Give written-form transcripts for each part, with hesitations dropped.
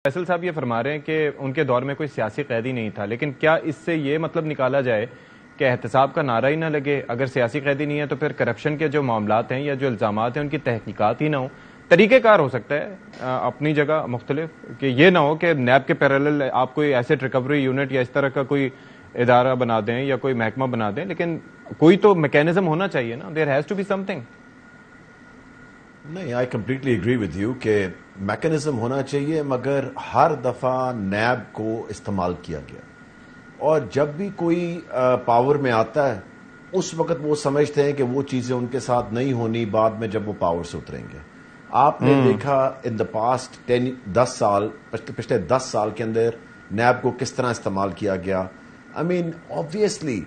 فیصل صاحب یہ فرما رہے ہیں کہ ان کے دور میں کوئی سیاسی قیدی نہیں تھا، لیکن کیا اس سے یہ مطلب نکالا جائے کہ احتساب کا نعرہ ہی نہ لگے؟ اگر سیاسی قیدی نہیں ہے تو پھر کرپشن کے جو معاملات ہیں یا جو الزامات ہیں ان کی تحقیقات ہی نہ ہوں؟ طریقہ کار ہو سکتا ہے اپنی جگہ مختلف، کہ یہ نہ ہو کہ نیب کے پیرالل آپ کوئی ایسیٹ ریکوری یونٹ یا اس طرح کا کوئی ادارہ بنا دیں یا کوئی محکمہ بنا دیں، لیکن کوئی تو میکینزم ہونا چاہیے نا. There has to be something. نہیں، I completely agree with you کہ میکینزم ہونا چاہیے، مگر ہر دفعہ نیب کو استعمال کیا گیا، اور جب بھی کوئی پاور میں آتا ہے اس وقت وہ سمجھتے ہیں کہ وہ چیزیں ان کے ساتھ نہیں ہونی بعد میں جب وہ پاور سے اتریں گے. آپ نے دیکھا ان دا پاسٹ 10 سال، پچھلے 10 سال کے اندر نیب کو کس طرح استعمال کیا گیا. آئی مین آبویسلی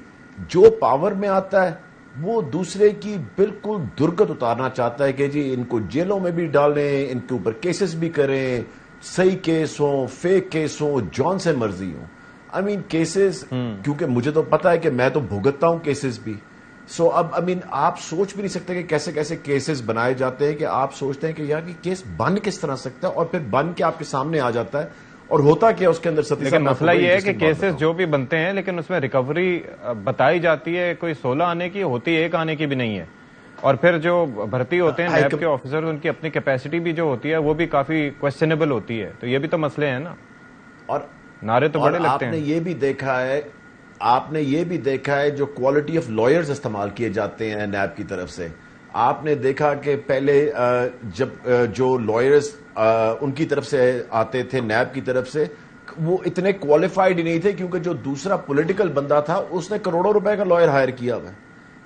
جو پاور میں آتا ہے وہ دوسرے کی بالکل درگت اتارنا چاہتا ہے کہ جی ان کو جیلوں میں بھی ڈالیں، ان کے اوپر کیسز بھی کریں، صحیح کیس ہوں، فیک کیس ہوں، جون سے مرضی ہوں. آئی مین کیسز، کیونکہ مجھے تو پتا ہے کہ میں تو بھگتتا ہوں کیسز بھی. سو اب آئی مین آپ سوچ بھی نہیں سکتے کہ کیسے کیسے کیسز بنائے جاتے ہیں کہ آپ سوچتے ہیں کہ یار یہ کیس بن کس طرح سکتا ہے، اور پھر بن کے آپ کے سامنے آ جاتا ہے. اور ہوتا کیا اس کے اندر لیکن مسئلہ یہ ہے کہ کیسز جو بھی بنتے ہیں لیکن اس میں ریکوری بتائی جاتی ہے کوئی 16 آنے کی ہوتی ہے، 1 آنے کی بھی نہیں ہے. اور پھر جو بھرتی ہوتے ہیں نیب کے آفیسر، ان کی اپنی کیپیسٹی بھی جو ہوتی ہے وہ بھی کافی کوسچنیبل ہوتی ہے. تو یہ بھی تو مسئلے ہیں نا، اور نعرے تو بڑے لگتے ہیں. آپ نے یہ بھی دیکھا ہے جو کوالٹی آف لائرز استعمال کیے جاتے ہیں نیب کی طرف سے. آپ نے دیکھا کہ پہلے جب جو لائرز ان کی طرف سے آتے تھے نیب کی طرف سے، وہ اتنے کوالیفائڈ ہی نہیں تھے، کیونکہ جو دوسرا پولیٹیکل بندہ تھا اس نے کروڑوں روپے کا لائر ہائر کیا ہوا ہے،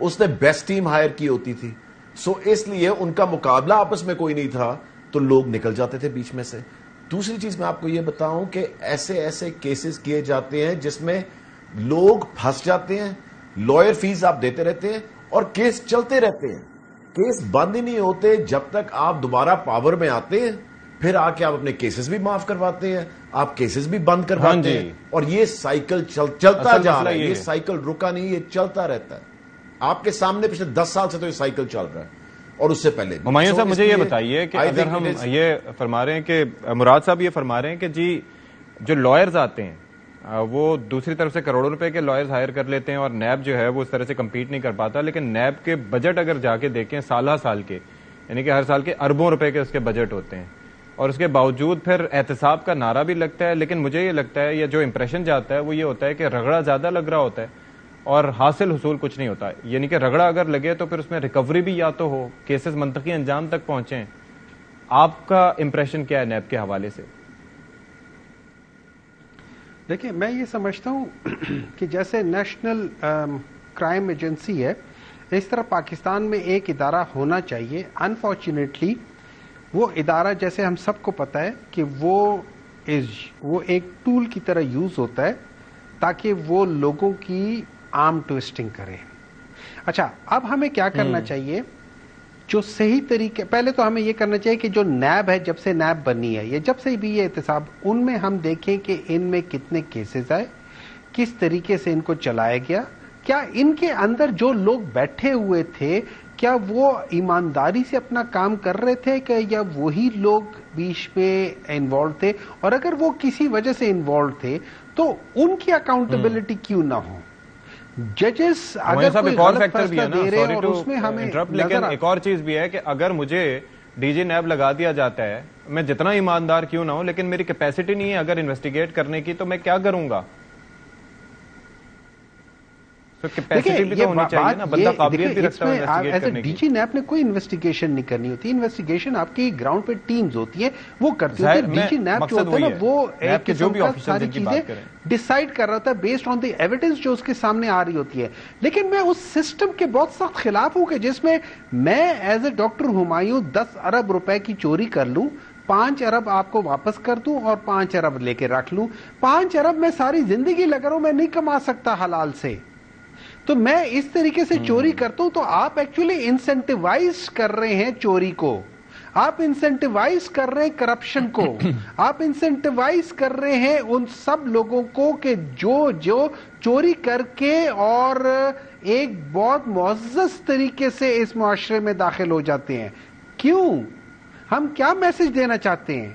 اس نے بیسٹ ٹیم ہائر کی ہوتی تھی. سو اس لیے ان کا مقابلہ آپس میں کوئی نہیں تھا، تو لوگ نکل جاتے تھے بیچ میں سے. دوسری چیز میں آپ کو یہ بتاؤں کہ ایسے کیسز کیے جاتے ہیں جس میں لوگ پھنس جاتے ہیں، لائر فیس آپ دیتے رہتے ہیں اور کیس چلتے رہتے ہیں. کیس بند ہی نہیں ہوتے جب تک آپ دوبارہ پاور میں آتے ہیں، پھر آ کے آپ اپنے کیسز بھی معاف کرواتے ہیں، آپ کیسز بھی بند کرواتے ہیں، اور یہ سائیکل چلتا جا رہا ہے. یہ سائیکل رکا نہیں، یہ چلتا رہتا ہے. آپ کے سامنے پچھلے 10 سال سے تو یہ سائیکل چل رہا ہے، اور اس سے پہلے. ہمایوں صاحب مجھے یہ بتائیے کہ اگر ہم یہ فرما رہے ہیں کہ مراد صاحب یہ فرما رہے ہیں کہ جی جو لائرز آتے ہیں وہ دوسری طرف سے کروڑوں روپے کے لائرز ہائر کر لیتے ہیں، اور نیب جو ہے وہ اس طرح سے کمپیٹ نہیں کر پاتا. لیکن نیب کے بجٹ اگر جا کے دیکھیں سال کے، یعنی کہ ہر سال کے اربوں روپے کے اس کے بجٹ ہوتے ہیں، اور اس کے باوجود پھر احتساب کا نعرہ بھی لگتا ہے. لیکن مجھے یہ لگتا ہے، یا جو امپریشن جاتا ہے وہ یہ ہوتا ہے کہ رگڑا زیادہ لگ رہا ہوتا ہے اور حاصل حصول کچھ نہیں ہوتا. یعنی کہ رگڑا اگر لگے تو پھر اس میں ریکوری بھی یا تو ہو، کیسز منطقی انجام تک پہنچیں. آپ کا امپریشن کیا ہے نیب کے حوالے سے؟ دیکھیں، میں یہ سمجھتا ہوں کہ جیسے نیشنل کرائم ایجنسی ہے، اس طرح پاکستان میں ایک ادارہ ہونا چاہیے. انفارچونیٹلی وہ ادارہ، جیسے ہم سب کو پتا ہے کہ وہ ایک ٹول کی طرح یوز ہوتا ہے تاکہ وہ لوگوں کی آرم ٹویسٹنگ کرے. اچھا، اب ہمیں کیا کرنا چاہیے؟ جو صحیح طریقے، پہلے تو ہمیں یہ کرنا چاہیے کہ جو نیب ہے، جب سے نیب بنی ہے یا جب سے بھی یہ احتساب، ان میں ہم دیکھیں کہ ان میں کتنے کیسز آئے، کس طریقے سے ان کو چلایا گیا، کیا ان کے اندر جو لوگ بیٹھے ہوئے تھے کیا وہ ایمانداری سے اپنا کام کر رہے تھے، کہ یا وہی لوگ بیچ میں انوالو تھے، اور اگر وہ کسی وجہ سے انوالو تھے تو ان کی اکاؤنٹیبلٹی کیوں نہ ہو. ججز اگر کوئی غلط فیصلہ دے رہے ہیں اور اس میں ہمیں لیکن ایک اور چیز بھی ہے کہ اگر مجھے ڈی جی نیب لگا دیا جاتا ہے، میں جتنا ایماندار کیوں نہ ہوں لیکن میری کیپیسٹی نہیں ہے اگر انویسٹیگیٹ کرنے کی، تو میں کیا کروں گا؟ کیپیسٹی بھی تو ہونی چاہیے نا، بندہ قابلیت بھی رکھتا ہے انویسٹیگیٹ کرنے کی. ڈی جی نیب نے کوئی انویسٹیگیشن نہیں کرنی ہوتی. انویسٹیگیشن آپ کی گراؤنڈ پہ ٹیمز ہوتی ہیں، وہ کرتی ہوتی ہے. ڈی جی نیب جو ہوتا ہے نا، وہ ایک قسم کا ساری چیزیں ڈیسائیڈ کر رہا تھا بیسڈ آن دی ایویڈنس جو اس کے سامنے آ رہی ہوتی ہے. لیکن میں اس سسٹم کے بہت سخت خلاف ہوں کہ جس میں میں ایز اے ڈاکٹر ہمایوں 10 ارب روپے کی چوری کر لوں، 5 ارب آپ کو واپس کر دوں اور 5 ارب لے کے رکھ لوں. 5 ارب میں ساری زندگی لگا رہا ہوں، میں نہیں کما سکتا حلال سے، تو میں اس طریقے سے چوری کرتا ہوں. تو آپ ایکچولی انسینٹیوائز کر رہے ہیں چوری کو، آپ انسینٹیوائز کر رہے ہیں کرپشن کو، آپ انسینٹیوائز کر رہے ہیں ان سب لوگوں کو کہ جو چوری کر کے اور ایک بہت معزز طریقے سے اس معاشرے میں داخل ہو جاتے ہیں. کیوں؟ ہم کیا میسج دینا چاہتے ہیں؟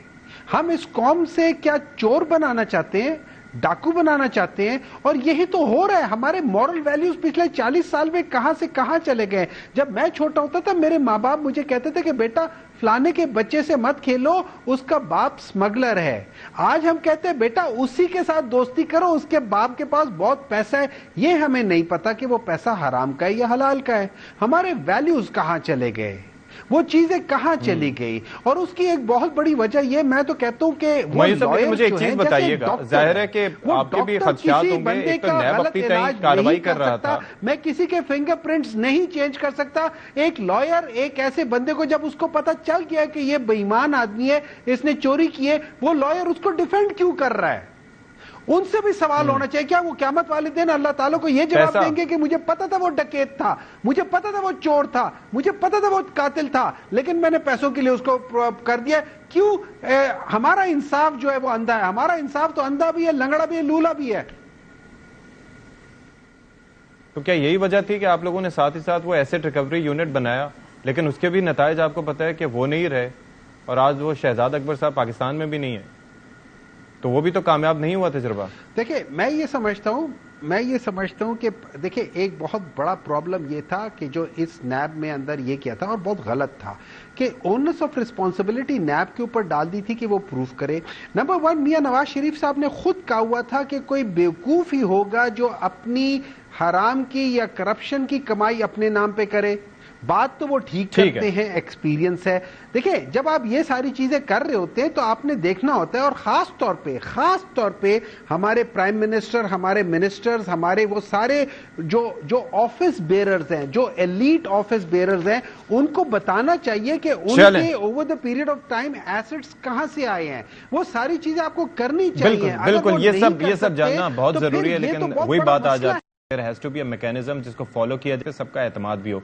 ہم اس قوم سے کیا چور بنانا چاہتے ہیں، ڈاکو بنانا چاہتے ہیں؟ اور یہی تو ہو رہا ہے. ہمارے مورل ویلیوز پچھلے 40 سال میں کہاں سے کہاں چلے گئے. جب میں چھوٹا ہوتا تھا میرے ماں باپ مجھے کہتے تھے کہ بیٹا فلانے کے بچے سے مت کھیلو، اس کا باپ سمگلر ہے. آج ہم کہتے ہیں بیٹا اسی کے ساتھ دوستی کرو، اس کے باپ کے پاس بہت پیسہ ہے. یہ ہمیں نہیں پتا کہ وہ پیسہ حرام کا ہے یا حلال کا ہے. ہمارے ویلیوز کہاں چلے گئے، وہ چیزیں کہاں چلی گئی. اور اس کی ایک بہت بڑی وجہ یہ میں تو کہتا ہوں کہ مجھے ایک چیز بتائیے گا، ظاہر ہے کہ آپ کے بھی خدشات ہوں گے. ایک تو نیب اپنی تئیں کارروائی کر رہا تھا، میں کسی کے فنگر پرنٹس نہیں چینج کر سکتا. ایک لائر ایک ایسے بندے کو جب اس کو پتا چل گیا کہ یہ بے ایمان آدمی ہے، اس نے چوری کی ہے، وہ لائر اس کو ڈیفینڈ کیوں کر رہا ہے؟ ان سے بھی سوال ہونا چاہیے. کیا وہ قیامت والے دن اللہ تعالیٰ کو یہ جواب دیں گے کہ مجھے پتا تھا وہ ڈکیت تھا، مجھے پتا تھا وہ چور تھا، مجھے پتا تھا وہ قاتل تھا، لیکن میں نے پیسوں کے لیے اس کو کر دیا؟ کیوں؟ ہمارا انصاف جو ہے وہ اندھا ہے. ہمارا انصاف تو اندھا بھی ہے، لنگڑا بھی ہے، لولا بھی ہے. تو کیا یہی وجہ تھی کہ آپ لوگوں نے ساتھ ہی ساتھ وہ ایسیٹ ریکوری یونٹ بنایا، لیکن اس کے بھی نتائج آپ کو پتا ہے کہ وہ نہیں رہے، اور آج وہ شہزاد اکبر صاحب پاکستان میں بھی نہیں ہے، تو وہ بھی تو کامیاب نہیں ہوا تجربہ؟ دیکھیں میں یہ سمجھتا ہوں کہ دیکھیں ایک بہت بڑا پرابلم یہ تھا کہ جو اس نیب میں اندر یہ کیا تھا اور بہت غلط تھا کہ اونرس آف ریسپانسبلٹی نیب کے اوپر ڈال دی تھی کہ وہ پروف کرے. نمبر 1 میاں نواز شریف صاحب نے خود کہا ہوا تھا کہ کوئی بیوقوف ہی ہوگا جو اپنی حرام کی یا کرپشن کی کمائی اپنے نام پہ کرے. بات تو وہ ٹھیک کرتے ہیں، ایکسپیرینس ہے. دیکھیں جب آپ یہ ساری چیزیں کر رہے ہوتے ہیں تو آپ نے دیکھنا ہوتا ہے، اور خاص طور پہ ہمارے پرائم منسٹر، ہمارے منسٹرز، ہمارے وہ سارے جو آفس بیئررز ہیں، جو ایلیٹ آفس بیئررز ہیں، ان کو بتانا چاہیے کہ ان کے over the period of time assets کہاں سے آئے ہیں. وہ ساری چیزیں آپ کو کرنی چاہیے. بالکل یہ سب جاننا بہت ضروری ہے، لیکن وہی بات آ جاتی ہے، there has to be a mechanism جس کو فالو کیا جائے، سب کا اعتماد بھی ہو.